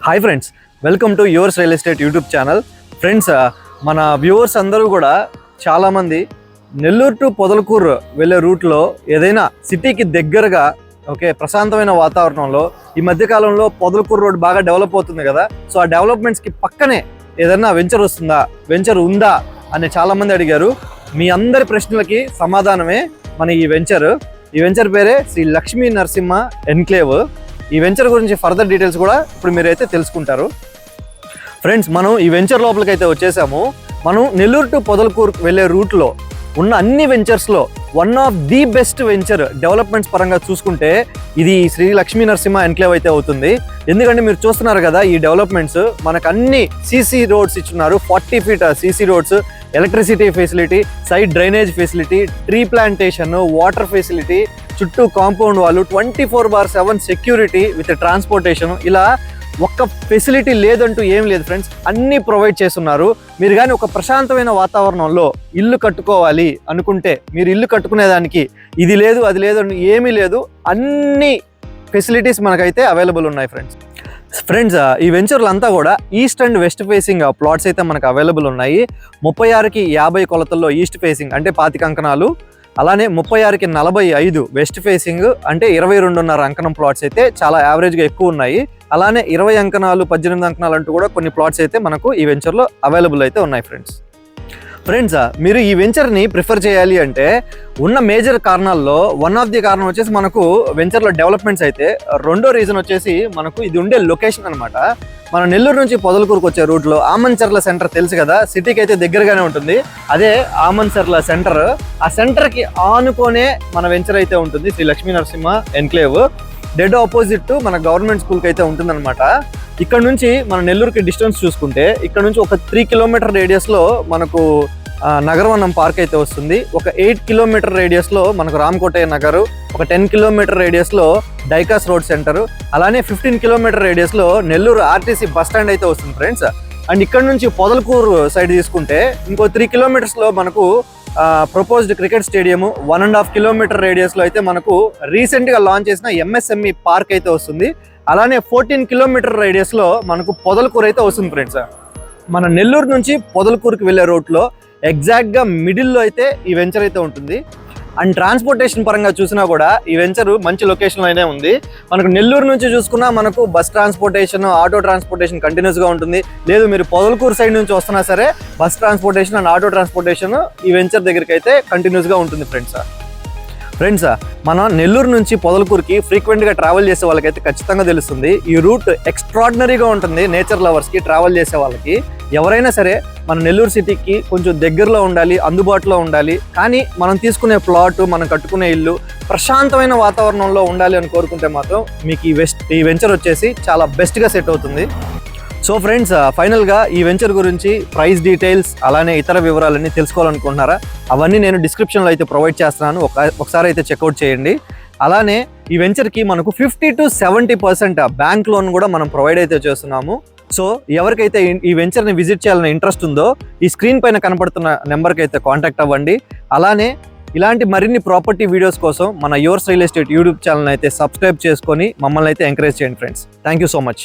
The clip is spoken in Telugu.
Hi friends, welcome to yours real estate YouTube channel. Friends, మన వ్యూవర్స్ అందరూ కూడా చాలామంది నెల్లూరు టు పొదలకూరు వెళ్ళే రూట్లో ఏదైనా సిటీకి దగ్గరగా ప్రశాంతమైన వాతావరణంలో ఈ మధ్యకాలంలో పొదలకూరు రోడ్ బాగా డెవలప్ అవుతుంది కదా. సో ఆ డెవలప్మెంట్స్కి పక్కనే ఏదైనా వెంచర్ ఉందా అని చాలామంది అడిగారు. మీ అందరి ప్రశ్నలకి సమాధానమే మన ఈ వెంచర్ పేరే శ్రీ లక్ష్మీ నరసింహ ఎన్క్లేవ్. ఈ వెంచర్ గురించి ఫర్దర్ డీటెయిల్స్ కూడా ఇప్పుడు మీరైతే తెలుసుకుంటారు. ఫ్రెండ్స్, మనం ఈ వెంచర్ లోపలికి అయితే వచ్చేసాము. మనం నెల్లూరు టు పొదలకూరు వెళ్ళే రూట్లో ఉన్న అన్ని వెంచర్స్లో one of the best venture developments పరంగా చూసుకుంటే ఇది శ్రీ లక్ష్మీ నరసింహ ఎన్క్లేవ్ అయితే అవుతుంది. ఎందుకంటే మీరు చూస్తున్నారు కదా, ఈ డెవలప్మెంట్స్ మనకు అన్ని సీసీ రోడ్స్ ఇచ్చున్నారు. 40 feet CC roads, electricity facility, side drainage facility, tree plantation, water facility, చుట్టూ కాంపౌండ్ వాళ్ళు, 24/7 సెక్యూరిటీ విత్ ట్రాన్స్పోర్టేషన్. ఇలా ఒక్క ఫెసిలిటీ లేదంటూ ఏం లేదు ఫ్రెండ్స్, అన్నీ ప్రొవైడ్ చేస్తున్నారు. మీరు కానీ ఒక ప్రశాంతమైన వాతావరణంలో ఇల్లు కట్టుకోవాలి అనుకుంటే, మీరు ఇల్లు కట్టుకునేదానికి ఇది లేదు అది లేదు అని ఏమీ లేదు, అన్ని ఫెసిలిటీస్ మనకైతే అవైలబుల్ ఉన్నాయి ఫ్రెండ్స్. ఈ వెంచర్లు అంతా కూడా east and west facing plots అయితే మనకు అవైలబుల్ ఉన్నాయి. 36కి 50 కొలతల్లో ఈస్ట్ ఫేసింగ్ అంటే 25 అంకణాలు, అలానే 36కి 45 వెస్ట్ ఫేసింగ్ అంటే 22.5 అంకణం ప్లాట్స్ అయితే చాలా యావరేజ్గా ఎక్కువ ఉన్నాయి. అలానే 20 అంకణాలు 18 అంకణాలు అంటూ కూడా కొన్ని ప్లాట్స్ అయితే మనకు ఈ వెంచర్లో అవైలబుల్ అయితే ఉన్నాయి ఫ్రెండ్స్. మీరు ఈ వెంచర్ని ప్రిఫర్ చేయాలి అంటే ఉన్న మేజర్ కారణాల్లో వన్ ఆఫ్ ది కారణం వచ్చేసి మనకు వెంచర్లో డెవలప్మెంట్స్ అయితే, రెండో రీజన్ వచ్చేసి మనకు ఇది ఉండే లొకేషన్ అనమాట. మన నెల్లూరు నుంచి పొదలకూరుకు వచ్చే రూట్లో ఆమన్చర్ల సెంటర్ తెలుసు కదా, సిటీకి అయితే దగ్గరగానే ఉంటుంది. అదే ఆమన్చర్ల సెంటర్, ఆ సెంటర్కి ఆనుకోనే మన వెంచర్ అయితే ఉంటుంది Sri Lakshmi Narasimha enclave. Dead opposite to మన గవర్నమెంట్ స్కూల్కి అయితే ఉంటుందన్నమాట. ఇక్కడ నుంచి మన నెల్లూరుకి డిస్టెన్స్ చూసుకుంటే ఇక్కడ నుంచి ఒక 3 కిలోమీటర్ రేడియస్లో మనకు నగరవనం పార్క్ అయితే వస్తుంది. ఒక 8 కిలోమీటర్ రేడియస్లో మనకు రామకోటయ్య నగర్, ఒక 10 కిలోమీటర్ రేడియస్లో డైకాస్ రోడ్ సెంటర్, అలానే 15 కిలోమీటర్ రేడియస్లో నెల్లూరు ఆర్టీసీ బస్ స్టాండ్ అయితే వస్తుంది ఫ్రెండ్స్. అండ్ ఇక్కడ నుంచి పొదలకూరు సైడ్ తీసుకుంటే ఇంకో 3 కిలోమీటర్స్లో మనకు ప్రపోజ్డ్ క్రికెట్ స్టేడియం, 1.5 కిలోమీటర్ రేడియస్లో అయితే మనకు రీసెంట్గా లాంచ్ చేసిన ఎంఎస్ఎంఈ పార్క్ అయితే వస్తుంది. అలానే 14 కిలోమీటర్ రేడియస్లో మనకు పొదలకూరు అయితే వస్తుంది ఫ్రెండ్స్. మన నెల్లూరు నుంచి పొదలకూరుకి వెళ్ళే రూట్లో ఎగ్జాక్ట్గా మిడిల్లో అయితే ఈ వెంచర్ అయితే ఉంటుంది. అండ్ ట్రాన్స్పోర్టేషన్ పరంగా చూసినా కూడా ఈ వెంచర్ మంచి లొకేషన్లో అయినా ఉంది. మనకు నెల్లూరు నుంచి చూసుకున్నా మనకు బస్ ట్రాన్స్పోర్టేషన్, ఆటో ట్రాన్స్పోర్టేషన్ కంటిన్యూస్గా ఉంటుంది. లేదు మీరు పొదలకూరు సైడ్ నుంచి వస్తున్నా సరే bus transportation and auto transportation ఈ వెంచర్ దగ్గరికి అయితే కంటిన్యూస్గా ఉంటుంది ఫ్రెండ్స్. మన నెల్లూరు నుంచి పొదలకూరుకి ఫ్రీక్వెంట్గా ట్రావెల్ చేసే వాళ్ళకైతే ఖచ్చితంగా తెలుస్తుంది. ఈ రూట్ ఎక్స్ట్రాడినరీగా ఉంటుంది నేచర్ లవర్స్కి, ట్రావెల్ చేసే వాళ్ళకి. ఎవరైనా సరే మన నెల్లూరు సిటీకి కొంచెం దగ్గరలో ఉండాలి, అందుబాటులో ఉండాలి, కానీ మనం తీసుకునే ప్లాట్, మనం కట్టుకునే ఇల్లు ప్రశాంతమైన వాతావరణంలో ఉండాలి అని కోరుకుంటే మాత్రం మీకు ఈ వెంచర్ వచ్చేసి చాలా బెస్ట్గా సెట్ అవుతుంది. సో ఫ్రెండ్స్, ఫైనల్గా ఈ వెంచర్ గురించి ప్రైస్ డీటెయిల్స్ అలానే ఇతర వివరాలన్నీ తెలుసుకోవాలనుకుంటున్నారా, అవన్నీ నేను డిస్క్రిప్షన్లో అయితే ప్రొవైడ్ చేస్తున్నాను. ఒకసారి అయితే చెక్అవుట్ చేయండి. అలానే ఈ వెంచర్కి మనకు 50 to 70% బ్యాంక్ లోన్ కూడా మనం ప్రొవైడ్ అయితే చేస్తున్నాము. సో ఎవరికైతే ఈ వెంచర్ని విజిట్ చేయాలనే ఇంట్రెస్ట్ ఉందో ఈ స్క్రీన్ పైన కనపడుతున్న నెంబర్కి అయితే కాంటాక్ట్ అవ్వండి. అలానే ఇలాంటి మరిన్ని ప్రాపర్టీ వీడియోస్ కోసం మన yours real estate YouTube channel అయితే సబ్స్క్రైబ్ చేసుకొని మమ్మల్ని అయితే ఎంకరేజ్ చేయండి friends. Thank you so much.